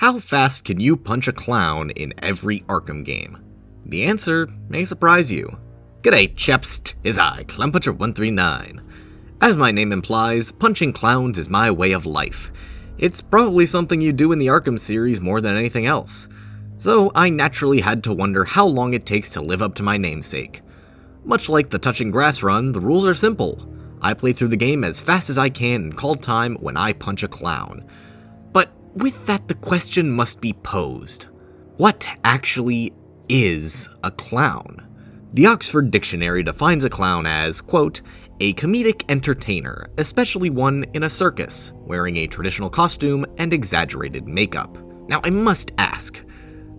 How fast can you punch a clown in every Arkham game? The answer may surprise you. G'day chaps, is I, ClownPuncher139. As my name implies, punching clowns is my way of life. It's probably something you do in the Arkham series more than anything else. So I naturally had to wonder how long it takes to live up to my namesake. Much like the touching grass run, the rules are simple. I play through the game as fast as I can and call time when I punch a clown. But with that, the question must be posed. What actually is a clown? The Oxford Dictionary defines a clown as, quote, a comedic entertainer, especially one in a circus, wearing a traditional costume and exaggerated makeup. Now I must ask,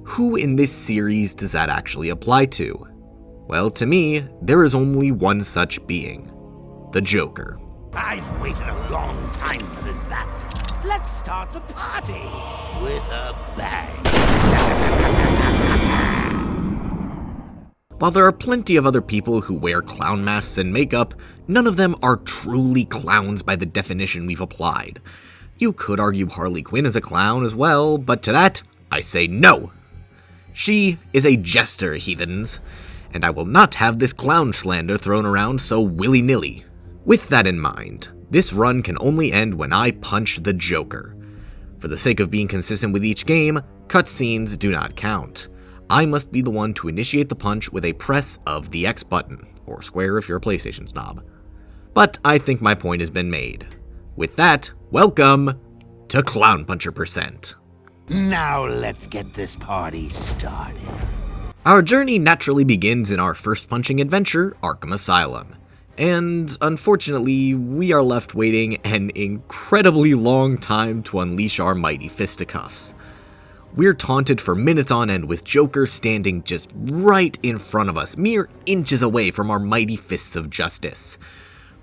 who in this series does that actually apply to? Well, to me, there is only one such being. The Joker. I've waited a long time for this, Bats. Let's start the party with a bang. While there are plenty of other people who wear clown masks and makeup, none of them are truly clowns by the definition we've applied. You could argue Harley Quinn is a clown as well, but to that, I say no. She is a jester, heathens, and I will not have this clown slander thrown around so willy-nilly. With that in mind, this run can only end when I punch the Joker. For the sake of being consistent with each game, cutscenes do not count. I must be the one to initiate the punch with a press of the X button, or square if you're a PlayStation snob. But I think my point has been made. With that, welcome to ClownPuncher %. Now let's get this party started. Our journey naturally begins in our first punching adventure, Arkham Asylum. And unfortunately, we are left waiting an incredibly long time to unleash our mighty fisticuffs. We're taunted for minutes on end with Joker standing just right in front of us, mere inches away from our mighty fists of justice.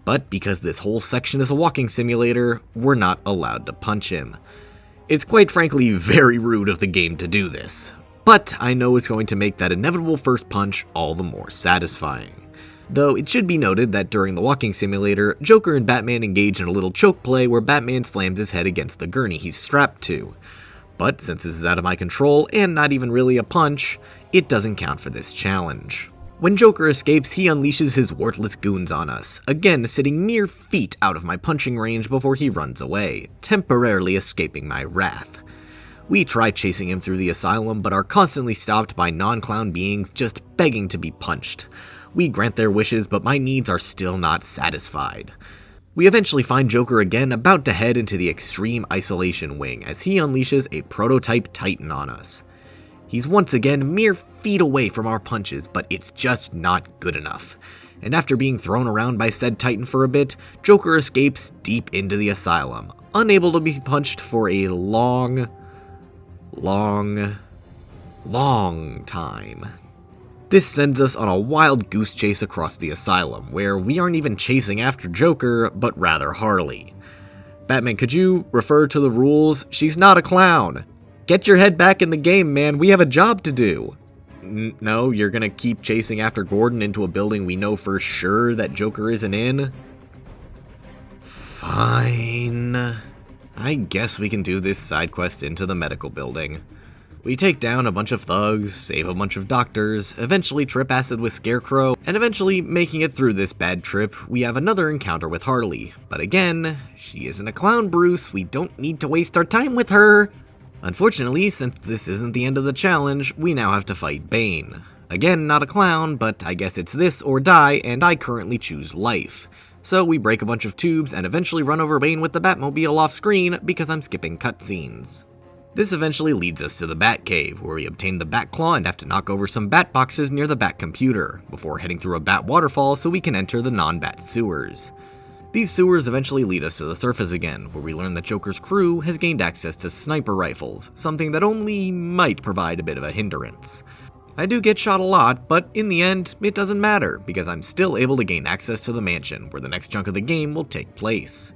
But because this whole section is a walking simulator, we're not allowed to punch him. It's quite frankly very rude of the game to do this, but I know it's going to make that inevitable first punch all the more satisfying. Though it should be noted that during the walking simulator, Joker and Batman engage in a little choke play where Batman slams his head against the gurney he's strapped to. But since this is out of my control and not even really a punch, it doesn't count for this challenge. When Joker escapes, he unleashes his worthless goons on us, again sitting mere feet out of my punching range before he runs away, temporarily escaping my wrath. We try chasing him through the asylum, but are constantly stopped by non-clown beings just begging to be punched. We grant their wishes, but my needs are still not satisfied. We eventually find Joker again about to head into the extreme isolation wing as he unleashes a prototype Titan on us. He's once again mere feet away from our punches, but it's just not good enough. And after being thrown around by said Titan for a bit, Joker escapes deep into the asylum, unable to be punched for a long time. This sends us on a wild goose chase across the asylum, where we aren't even chasing after Joker, but rather Harley. Batman, could you refer to the rules? She's not a clown. Get your head back in the game, man. We have a job to do. No, you're gonna keep chasing after Gordon into a building we know for sure that Joker isn't in? Fine. I guess we can do this side quest into the medical building. We take down a bunch of thugs, save a bunch of doctors, eventually trip acid with Scarecrow, and eventually making it through this bad trip, we have another encounter with Harley. But again, she isn't a clown, Bruce. We don't need to waste our time with her. Unfortunately, since this isn't the end of the challenge, we now have to fight Bane. Again, not a clown, but I guess it's this or die, and I currently choose life. So we break a bunch of tubes and eventually run over Bane with the Batmobile off screen because I'm skipping cutscenes. This eventually leads us to the Batcave, where we obtain the Batclaw and have to knock over some bat boxes near the Bat computer, before heading through a Bat waterfall so we can enter the non-Bat sewers. These sewers eventually lead us to the surface again, where we learn that Joker's crew has gained access to sniper rifles, something that only might provide a bit of a hindrance. I do get shot a lot, but in the end, it doesn't matter, because I'm still able to gain access to the mansion, where the next chunk of the game will take place.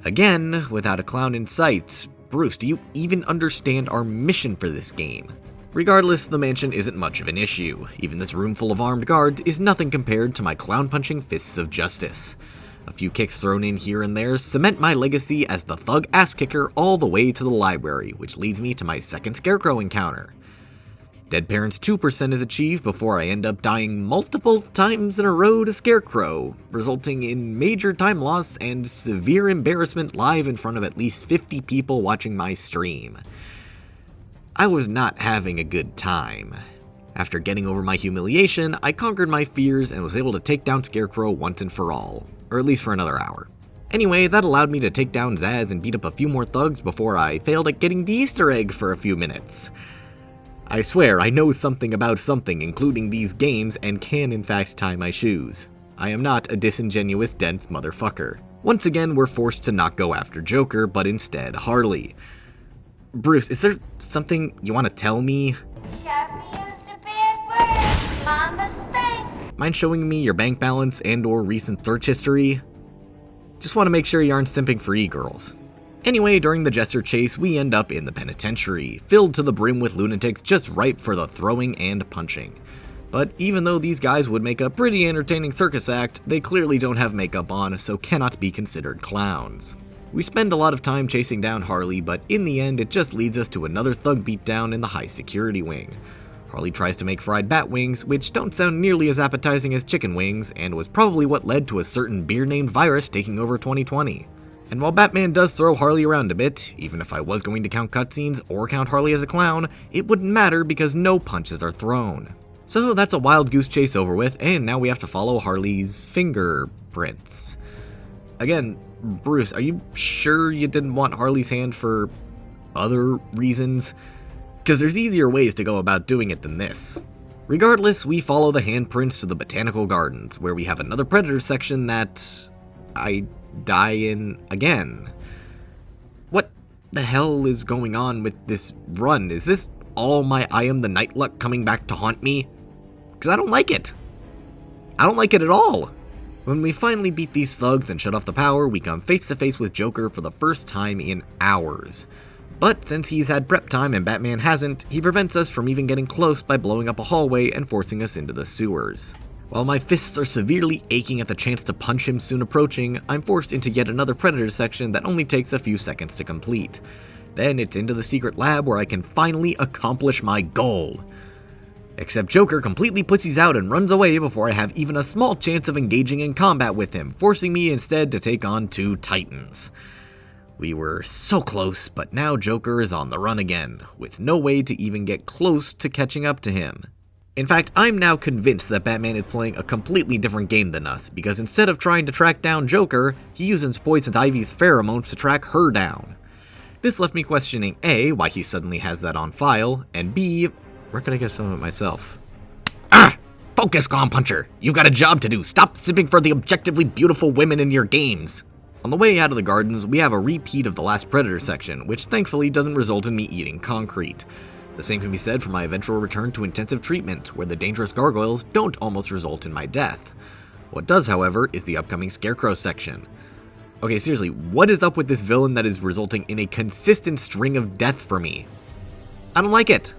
Again, without a clown in sight, Bruce, do you even understand our mission for this game? Regardless, the mansion isn't much of an issue. Even this room full of armed guards is nothing compared to my clown-punching fists of justice. A few kicks thrown in here and there cement my legacy as the thug ass kicker all the way to the library, which leads me to my second Scarecrow encounter. Dead Parents 2% is achieved before I end up dying multiple times in a row to Scarecrow, resulting in major time loss and severe embarrassment live in front of at least 50 people watching my stream. I was not having a good time. After getting over my humiliation, I conquered my fears and was able to take down Scarecrow once and for all, or at least for another hour. Anyway, that allowed me to take down Zaz and beat up a few more thugs before I failed at getting the Easter egg for a few minutes. I swear I know something about something, including these games, and can in fact tie my shoes. I am not a disingenuous, dense motherfucker. Once again, we're forced to not go after Joker, but instead Harley. Bruce, is there something you want to tell me? Mind showing me your bank balance and or recent search history? Just want to make sure you aren't simping for e-girls. Anyway, during the Jester chase, we end up in the penitentiary, filled to the brim with lunatics just ripe for the throwing and punching. But even though these guys would make a pretty entertaining circus act, they clearly don't have makeup on, so cannot be considered clowns. We spend a lot of time chasing down Harley, but in the end it just leads us to another thug beatdown in the high security wing. Harley tries to make fried bat wings, which don't sound nearly as appetizing as chicken wings, and was probably what led to a certain beer named Virus taking over 2020. And while Batman does throw Harley around a bit, even if I was going to count cutscenes or count Harley as a clown, it wouldn't matter because no punches are thrown. So that's a wild goose chase over with, and now we have to follow Harley's fingerprints. Again, Bruce, are you sure you didn't want Harley's hand for other reasons? Because there's easier ways to go about doing it than this. Regardless, we follow the handprints to the Botanical Gardens, where we have another Predator section that I die in again. What the hell is going on with this run? Is this all my I am the Night luck coming back to haunt me? Because I don't like it. I don't like it at all. When we finally beat these thugs and shut off the power, we come face to face with Joker for the first time in hours. But since he's had prep time and Batman hasn't, he prevents us from even getting close by blowing up a hallway and forcing us into the sewers. While my fists are severely aching at the chance to punch him soon approaching, I'm forced into yet another Predator section that only takes a few seconds to complete. Then it's into the secret lab where I can finally accomplish my goal. Except Joker completely pussies out and runs away before I have even a small chance of engaging in combat with him, forcing me instead to take on two Titans. We were so close, but now Joker is on the run again, with no way to even get close to catching up to him. In fact, I'm now convinced that Batman is playing a completely different game than us, because instead of trying to track down Joker, he uses Poison Ivy's pheromones to track her down. This left me questioning A, why he suddenly has that on file, and B, where could I get some of it myself? Ah! Focus, ClownPuncher! You've got a job to do! Stop simping for the objectively beautiful women in your games! On the way out of the gardens, we have a repeat of the last Predator section, which thankfully doesn't result in me eating concrete. The same can be said for my eventual return to intensive treatment, where the dangerous gargoyles don't almost result in my death. What does, however, is the upcoming Scarecrow section. Okay, seriously, what is up with this villain that is resulting in a consistent string of death for me? I don't like it.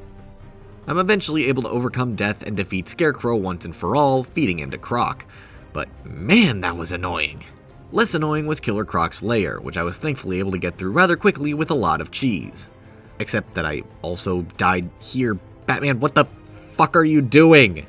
I'm eventually able to overcome death and defeat Scarecrow once and for all, feeding him to Croc. But man, that was annoying. Less annoying was Killer Croc's lair, which I was thankfully able to get through rather quickly with a lot of cheese. Except that I also died here. Batman, what the fuck are you doing?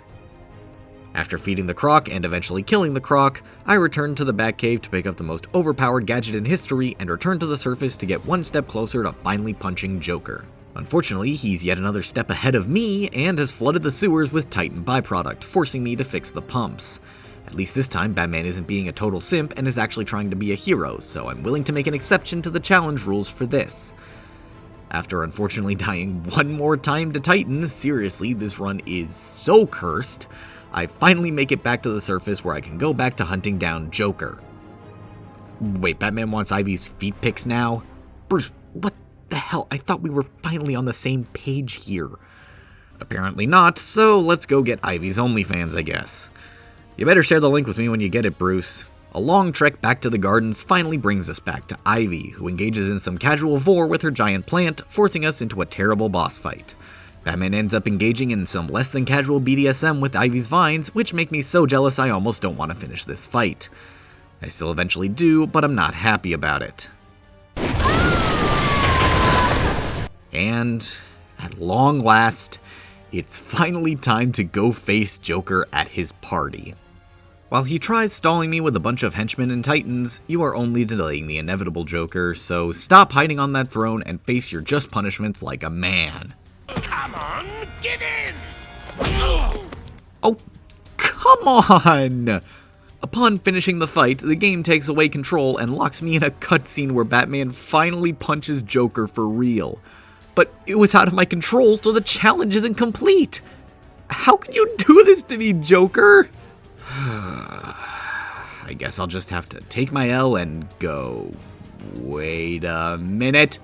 After feeding the Croc and eventually killing the Croc, I returned to the Batcave to pick up the most overpowered gadget in history and return to the surface to get one step closer to finally punching Joker. Unfortunately, he's yet another step ahead of me and has flooded the sewers with Titan byproduct, forcing me to fix the pumps. At least this time, Batman isn't being a total simp and is actually trying to be a hero, so I'm willing to make an exception to the challenge rules for this. After unfortunately dying one more time to Titans, seriously, this run is so cursed, I finally make it back to the surface where I can go back to hunting down Joker. Wait, Batman wants Ivy's feet pics now? Bruce, what the hell? I thought we were finally on the same page here. Apparently not, so let's go get Ivy's OnlyFans, I guess. You better share the link with me when you get it, Bruce. A long trek back to the gardens finally brings us back to Ivy, who engages in some casual vor with her giant plant, forcing us into a terrible boss fight. Batman ends up engaging in some less than casual BDSM with Ivy's vines, which make me so jealous I almost don't want to finish this fight. I still eventually do, but I'm not happy about it. And at long last, it's finally time to go face Joker at his party. While he tries stalling me with a bunch of henchmen and titans, you are only delaying the inevitable, Joker, so stop hiding on that throne and face your just punishments like a man. Come on, get in! Oh, come on! Upon finishing the fight, the game takes away control and locks me in a cutscene where Batman finally punches Joker for real. But it was out of my control, so the challenge isn't complete. How can you do this to me, Joker? I guess I'll just have to take my L and go. Wait a minute.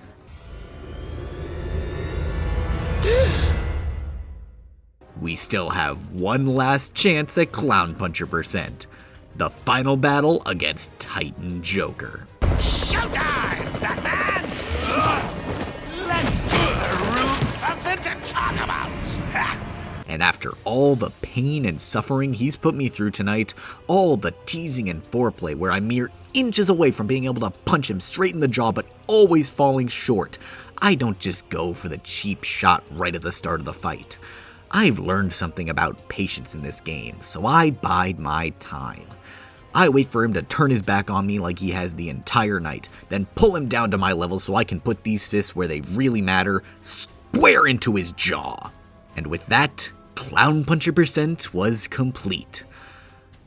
We still have one last chance at ClownPuncher %. The final battle against Titan Joker. Showtime, Batman! Let's give the room something to talk about! And after all the pain and suffering he's put me through tonight, all the teasing and foreplay where I'm mere inches away from being able to punch him straight in the jaw but always falling short, I don't just go for the cheap shot right at the start of the fight. I've learned something about patience in this game, so I bide my time. I wait for him to turn his back on me like he has the entire night, then pull him down to my level so I can put these fists where they really matter, square into his jaw. And with that, ClownPuncher % was complete.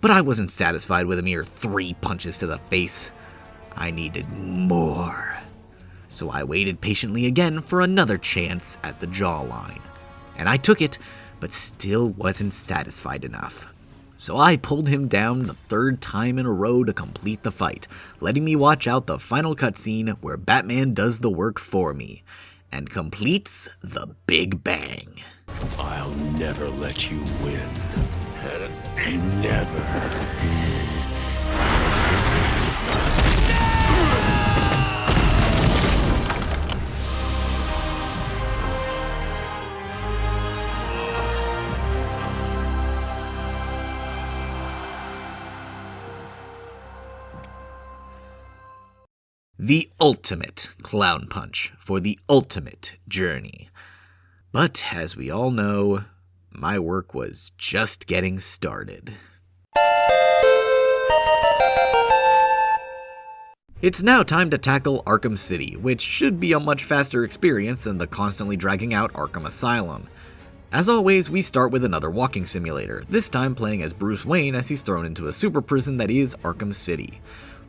But I wasn't satisfied with a mere 3 punches to the face. I needed more. So I waited patiently again for another chance at the jawline. And I took it, but still wasn't satisfied enough. So I pulled him down the 3rd time in a row to complete the fight, letting me watch out the final cutscene where Batman does the work for me, and completes the Big Bang. I'll never let you win. Never. The ultimate clown punch for the ultimate journey. But as we all know, my work was just getting started. It's now time to tackle Arkham City, which should be a much faster experience than the constantly dragging out Arkham Asylum. As always, we start with another walking simulator, this time playing as Bruce Wayne as he's thrown into a super prison that is Arkham City.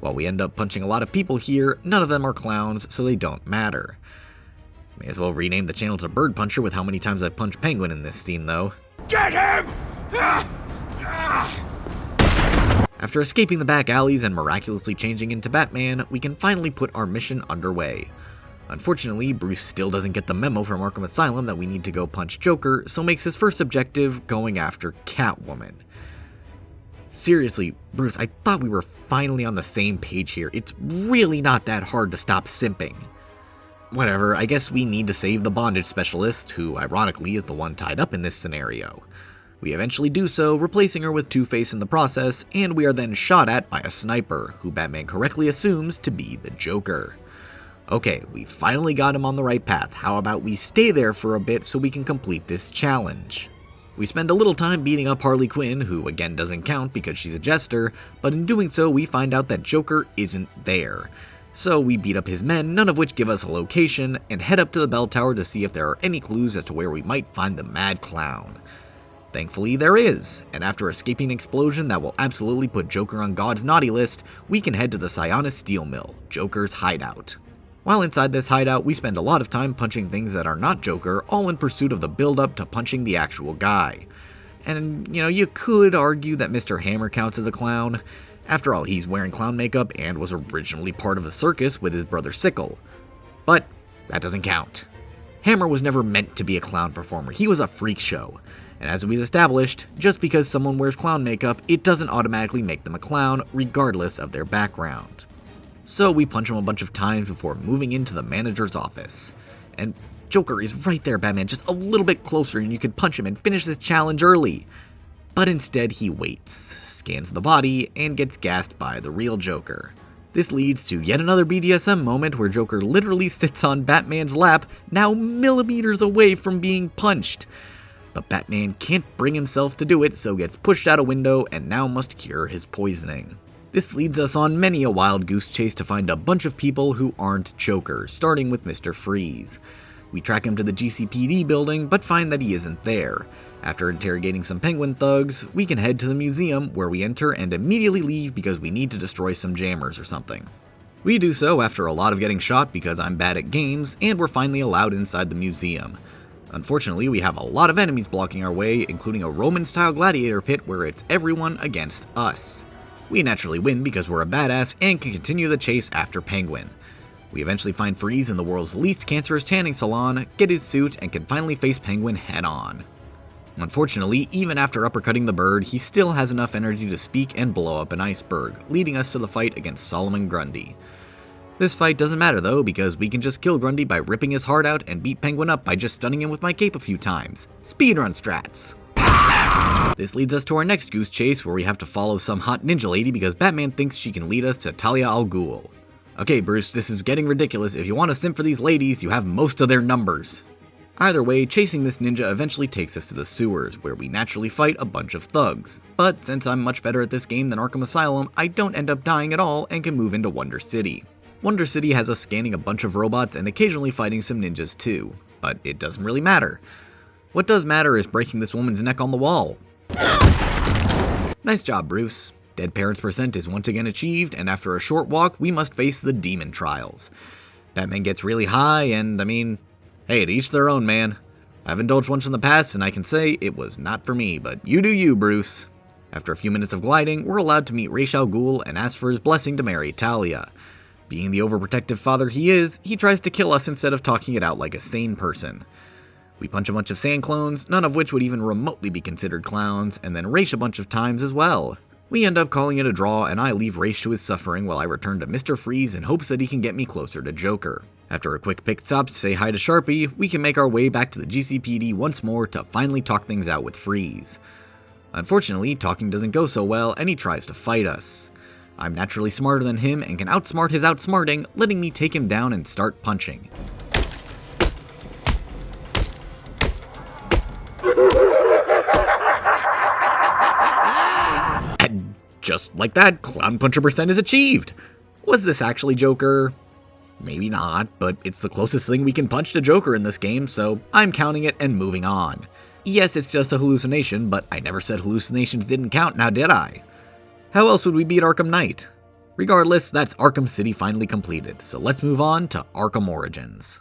While we end up punching a lot of people here, none of them are clowns, so they don't matter. May as well rename the channel to Bird Puncher with how many times I've punched Penguin in this scene, though. Get him! After escaping the back alleys and miraculously changing into Batman, we can finally put our mission underway. Unfortunately, Bruce still doesn't get the memo from Arkham Asylum that we need to go punch Joker, so makes his first objective going after Catwoman. Seriously, Bruce, I thought we were finally on the same page here. It's really not that hard to stop simping. Whatever, I guess we need to save the bondage specialist, who ironically is the one tied up in this scenario. We eventually do so, replacing her with Two-Face in the process, and we are then shot at by a sniper, who Batman correctly assumes to be the Joker. Okay, we finally got him on the right path. How about we stay there for a bit so we can complete this challenge? We spend a little time beating up Harley Quinn, who again doesn't count because she's a jester, but in doing so we find out that Joker isn't there. So we beat up his men, none of which give us a location, and head up to the bell tower to see if there are any clues as to where we might find the Mad Clown. Thankfully there is, and after escaping an explosion that will absolutely put Joker on God's naughty list, we can head to the Sionis Steel Mill, Joker's hideout. While inside this hideout, we spend a lot of time punching things that are not Joker, all in pursuit of the build-up to punching the actual guy. And, you could argue that Mr. Hammer counts as a clown. After all, he's wearing clown makeup and was originally part of a circus with his brother Sickle. But that doesn't count. Hammer was never meant to be a clown performer, he was a freak show. And as we've established, just because someone wears clown makeup, it doesn't automatically make them a clown, regardless of their background. So we punch him a bunch of times before moving into the manager's office. And Joker is right there, Batman, just a little bit closer and you can punch him and finish this challenge early. But instead he waits, scans the body, and gets gassed by the real Joker. This leads to yet another BDSM moment where Joker literally sits on Batman's lap, now millimeters away from being punched. But Batman can't bring himself to do it, so gets pushed out a window and now must cure his poisoning. This leads us on many a wild goose chase to find a bunch of people who aren't Joker, starting with Mr. Freeze. We track him to the GCPD building, but find that he isn't there. After interrogating some Penguin thugs, we can head to the museum, where we enter and immediately leave because we need to destroy some jammers or something. We do so after a lot of getting shot because I'm bad at games, and we're finally allowed inside the museum. Unfortunately, we have a lot of enemies blocking our way, including a Roman-style gladiator pit where it's everyone against us. We naturally win because we're a badass and can continue the chase after Penguin. We eventually find Freeze in the world's least cancerous tanning salon, get his suit, and can finally face Penguin head-on. Unfortunately, even after uppercutting the bird, he still has enough energy to speak and blow up an iceberg, leading us to the fight against Solomon Grundy. This fight doesn't matter though, because we can just kill Grundy by ripping his heart out and beat Penguin up by just stunning him with my cape a few times. Speedrun strats! This leads us to our next goose chase, where we have to follow some hot ninja lady because Batman thinks she can lead us to Talia al Ghul. Okay Bruce, this is getting ridiculous. If you want to simp for these ladies, you have most of their numbers. Either way, chasing this ninja eventually takes us to the sewers, where we naturally fight a bunch of thugs. But since I'm much better at this game than Arkham Asylum, I don't end up dying at all and can move into Wonder City. Wonder City has us scanning a bunch of robots and occasionally fighting some ninjas too, but it doesn't really matter. What does matter is breaking this woman's neck on the wall. Nice job, Bruce. Dead Parents % is once again achieved, and after a short walk, we must face the demon trials. Batman gets really high, and hey, to each their own, man. I've indulged once in the past, and I can say it was not for me, but you do you, Bruce. After a few minutes of gliding, we're allowed to meet Ra's al Ghul and ask for his blessing to marry Talia. Being the overprotective father he is, he tries to kill us instead of talking it out like a sane person. We punch a bunch of sand clones, none of which would even remotely be considered clowns, and then race a bunch of times as well. We end up calling it a draw, and I leave Ra's to his suffering while I return to Mr. Freeze in hopes that he can get me closer to Joker. After a quick pit stop to say hi to Sharpie, we can make our way back to the GCPD once more to finally talk things out with Freeze. Unfortunately, talking doesn't go so well, and he tries to fight us. I'm naturally smarter than him and can outsmart his outsmarting, letting me take him down and start punching. And just like that, ClownPuncher % is achieved! Was this actually Joker? Maybe not, but it's the closest thing we can punch to Joker in this game, so I'm counting it and moving on. Yes, it's just a hallucination, but I never said hallucinations didn't count, now did I? How else would we beat Arkham Knight? Regardless, that's Arkham City finally completed, so let's move on to Arkham Origins.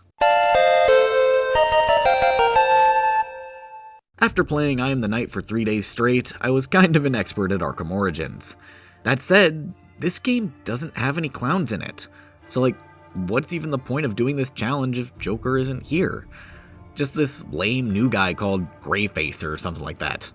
After playing I Am the Knight for 3 days straight, I was kind of an expert at Arkham Origins. That said, this game doesn't have any clowns in it, so what's even the point of doing this challenge if Joker isn't here? Just this lame new guy called Greyface or something like that.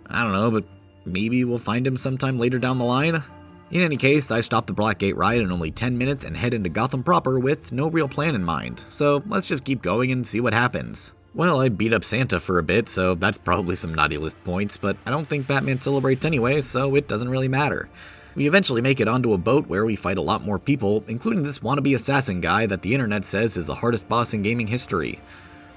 I don't know, but maybe we'll find him sometime later down the line. In any case, I stopped the Blackgate ride in only 10 minutes and head into Gotham proper with no real plan in mind, so let's just keep going and see what happens. Well, I beat up Santa for a bit, so that's probably some naughty list points, but I don't think Batman celebrates anyway, so it doesn't really matter. We eventually make it onto a boat where we fight a lot more people, including this wannabe assassin guy that the internet says is the hardest boss in gaming history.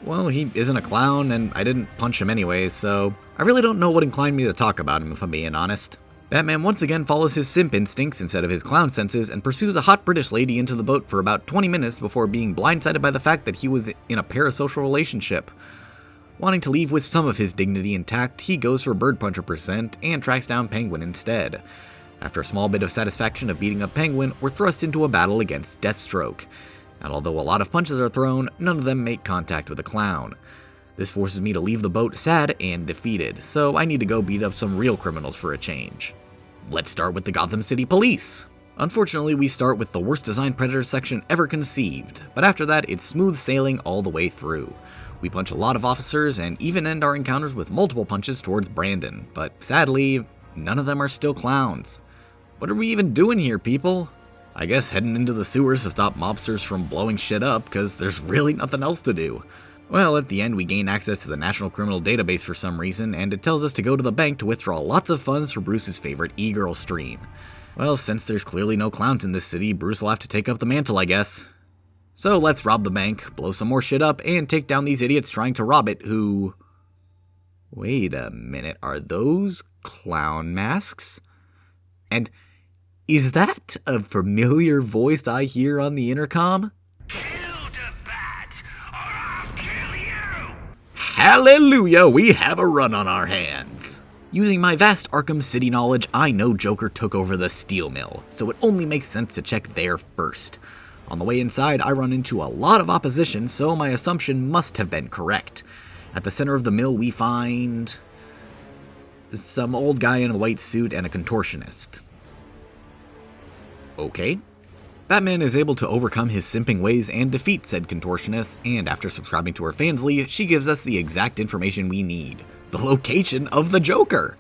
Well, he isn't a clown, and I didn't punch him anyway, so I really don't know what inclined me to talk about him if I'm being honest. Batman once again follows his simp instincts instead of his clown senses and pursues a hot British lady into the boat for about 20 minutes before being blindsided by the fact that he was in a parasocial relationship. Wanting to leave with some of his dignity intact, he goes for Bird Puncher % and tracks down Penguin instead. After a small bit of satisfaction of beating up Penguin, we're thrust into a battle against Deathstroke. And although a lot of punches are thrown, none of them make contact with a clown. This forces me to leave the boat sad and defeated, so I need to go beat up some real criminals for a change. Let's start with the Gotham City Police. Unfortunately, we start with the worst designed Predator section ever conceived, but after that, it's smooth sailing all the way through. We punch a lot of officers and even end our encounters with multiple punches towards Brandon, but sadly, none of them are still clowns. What are we even doing here, people? I guess heading into the sewers to stop mobsters from blowing shit up, because there's really nothing else to do. Well, at the end we gain access to the National Criminal Database for some reason, and it tells us to go to the bank to withdraw lots of funds for Bruce's favorite e-girl stream. Well, since there's clearly no clowns in this city, Bruce will have to take up the mantle, I guess. So let's rob the bank, blow some more shit up, and take down these idiots trying to rob it who... Wait a minute, are those clown masks? And is that a familiar voice I hear on the intercom? Hallelujah, we have a run on our hands. Using my vast Arkham City knowledge, I know Joker took over the steel mill, so it only makes sense to check there first. On the way inside, I run into a lot of opposition, so my assumption must have been correct. At the center of the mill, we find... some old guy in a white suit and a contortionist. Okay. Batman is able to overcome his simping ways and defeat said contortionist, and after subscribing to her fansly, she gives us the exact information we need. The location of the Joker!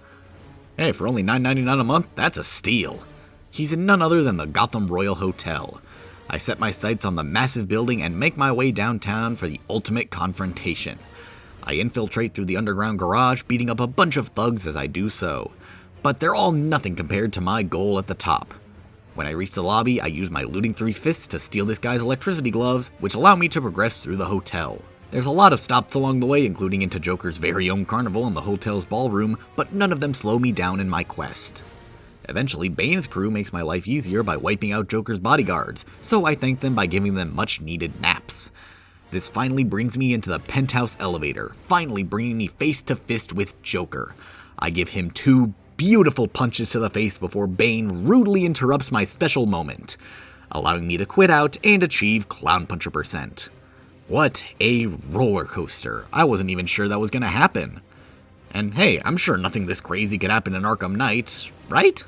Hey, for only $9.99 a month, that's a steal. He's in none other than the Gotham Royal Hotel. I set my sights on the massive building and make my way downtown for the ultimate confrontation. I infiltrate through the underground garage, beating up a bunch of thugs as I do so. But they're all nothing compared to my goal at the top. When I reach the lobby, I use my looting three fists to steal this guy's electricity gloves, which allow me to progress through the hotel. There's a lot of stops along the way, including into Joker's very own carnival and the hotel's ballroom, but none of them slow me down in my quest. Eventually, Bane's crew makes my life easier by wiping out Joker's bodyguards, so I thank them by giving them much-needed naps. This finally brings me into the penthouse elevator, finally bringing me face to face with Joker. I give him 2 beautiful punches to the face before Bane rudely interrupts my special moment, allowing me to quit out and achieve ClownPuncher percent. What a roller coaster. I wasn't even sure that was gonna happen. And hey, I'm sure nothing this crazy could happen in Arkham Knight, right?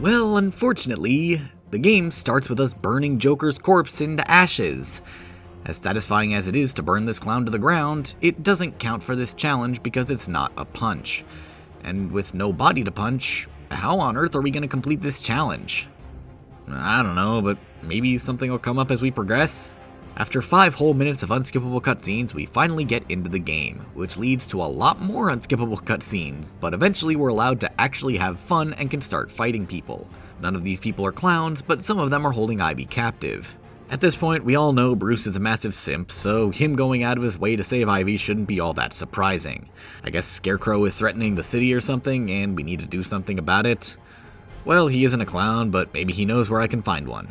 Well, unfortunately, the game starts with us burning Joker's corpse into ashes. As satisfying as it is to burn this clown to the ground, it doesn't count for this challenge because it's not a punch. And with no body to punch, how on earth are we going to complete this challenge? I don't know, but maybe something will come up as we progress? After 5 whole minutes of unskippable cutscenes, we finally get into the game, which leads to a lot more unskippable cutscenes, but eventually we're allowed to actually have fun and can start fighting people. None of these people are clowns, but some of them are holding Ivy captive. At this point, we all know Bruce is a massive simp, so him going out of his way to save Ivy shouldn't be all that surprising. I guess Scarecrow is threatening the city or something, and we need to do something about it. Well, he isn't a clown, but maybe he knows where I can find one.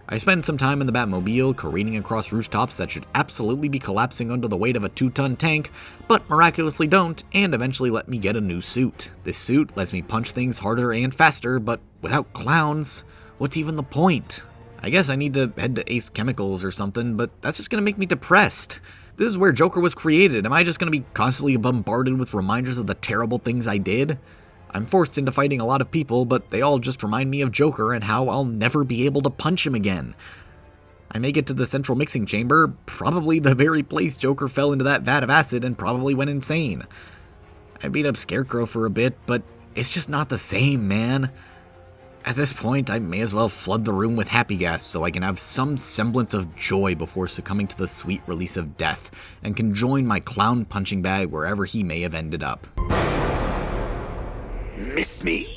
I spend some time in the Batmobile, careening across rooftops that should absolutely be collapsing under the weight of a 2-ton tank, but miraculously don't, and eventually let me get a new suit. This suit lets me punch things harder and faster, but without clowns, what's even the point? I guess I need to head to Ace Chemicals or something, but that's just gonna make me depressed. This is where Joker was created. Am I just gonna be constantly bombarded with reminders of the terrible things I did? I'm forced into fighting a lot of people, but they all just remind me of Joker and how I'll never be able to punch him again. I make it to the central mixing chamber, probably the very place Joker fell into that vat of acid and probably went insane. I beat up Scarecrow for a bit, but it's just not the same, man. At this point, I may as well flood the room with happy gas so I can have some semblance of joy before succumbing to the sweet release of death, and can join my clown punching bag wherever he may have ended up. Miss me?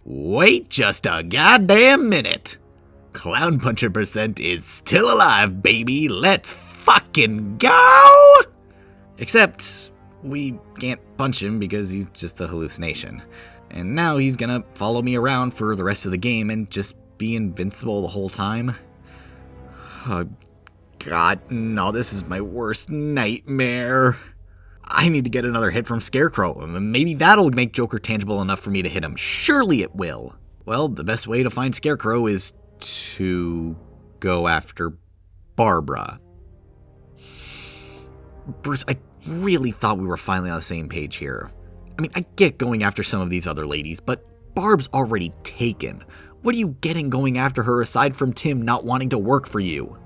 Wait just a goddamn minute. ClownPuncher percent is still alive, baby. Let's fucking go! Except we can't punch him because he's just a hallucination. And now he's gonna follow me around for the rest of the game and just be invincible the whole time. Oh, God, no, this is my worst nightmare. I need to get another hit from Scarecrow. Maybe that'll make Joker tangible enough for me to hit him. Surely it will. Well, the best way to find Scarecrow is to go after Barbara. Bruce, I really thought we were finally on the same page here. I mean, I get going after some of these other ladies, but Barb's already taken. What are you getting going after her aside from Tim not wanting to work for you?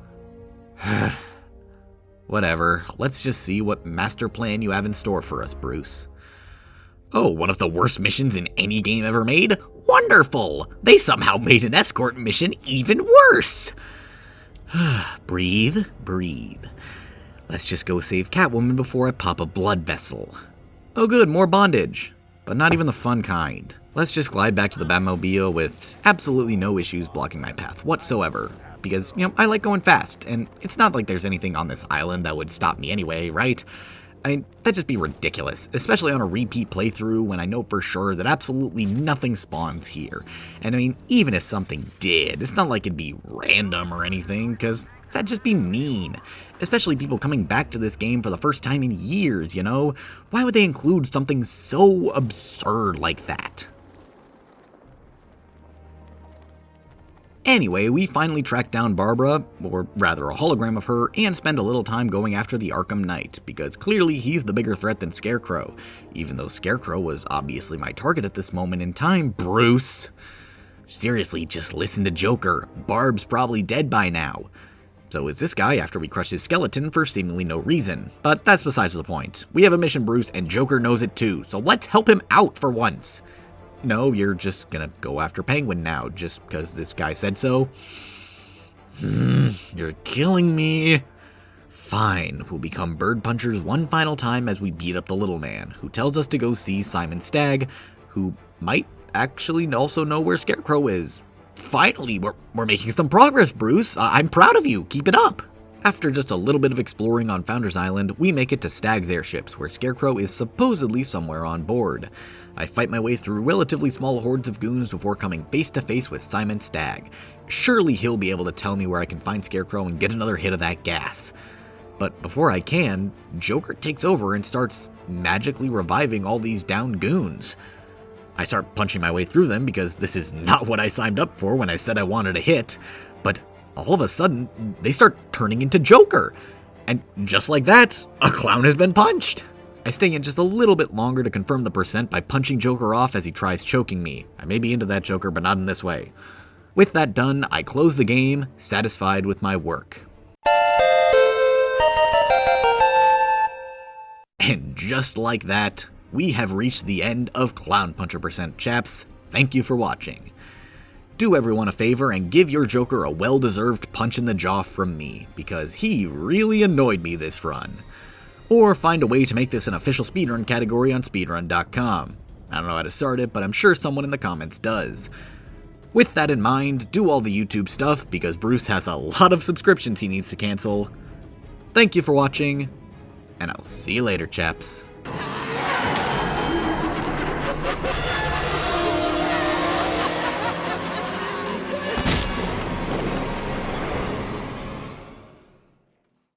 Whatever, let's just see what master plan you have in store for us, Bruce. Oh, one of the worst missions in any game ever made? Wonderful! They somehow made an escort mission even worse! Breathe, breathe. Let's just go save Catwoman before I pop a blood vessel. Oh good, more bondage. But not even the fun kind. Let's just glide back to the Batmobile with absolutely no issues blocking my path whatsoever. Because, I like going fast, and it's not like there's anything on this island that would stop me anyway, right? I mean, that'd just be ridiculous, especially on a repeat playthrough when I know for sure that absolutely nothing spawns here. And I mean, even if something did, it's not like it'd be random or anything, because that'd just be mean. Especially people coming back to this game for the first time in years, Why would they include something so absurd like that? Anyway, we finally track down Barbara, or rather a hologram of her, and spend a little time going after the Arkham Knight, because clearly he's the bigger threat than Scarecrow, even though Scarecrow was obviously my target at this moment in time, Bruce. Seriously, just listen to Joker. Barb's probably dead by now. So is this guy after we crush his skeleton for seemingly no reason, but that's besides the point. We have a mission, Bruce, and Joker knows it too, so let's help him out for once. No, you're just gonna go after Penguin now, just because this guy said so? You're killing me. Fine, we'll become bird punchers one final time as we beat up the little man, who tells us to go see Simon Stagg, who might actually also know where Scarecrow is. Finally, we're making some progress, Bruce. I'm proud of you. Keep it up. After just a little bit of exploring on Founders Island, we make it to Stagg's airships, where Scarecrow is supposedly somewhere on board. I fight my way through relatively small hordes of goons before coming face to face with Simon Stagg. Surely he'll be able to tell me where I can find Scarecrow and get another hit of that gas. But before I can, Joker takes over and starts magically reviving all these downed goons. I start punching my way through them because this is not what I signed up for when I said I wanted a hit, but all of a sudden, they start turning into Joker. And just like that, a clown has been punched. I stay in just a little bit longer to confirm the percent by punching Joker off as he tries choking me. I may be into that Joker, but not in this way. With that done, I close the game, satisfied with my work. And just like that, we have reached the end of ClownPuncher percent, chaps. Thank you for watching. Do everyone a favor and give your Joker a well-deserved punch in the jaw from me, because he really annoyed me this run. Or find a way to make this an official speedrun category on speedrun.com. I don't know how to start it, but I'm sure someone in the comments does. With that in mind, do all the YouTube stuff, because Bruce has a lot of subscriptions he needs to cancel. Thank you for watching, and I'll see you later, chaps.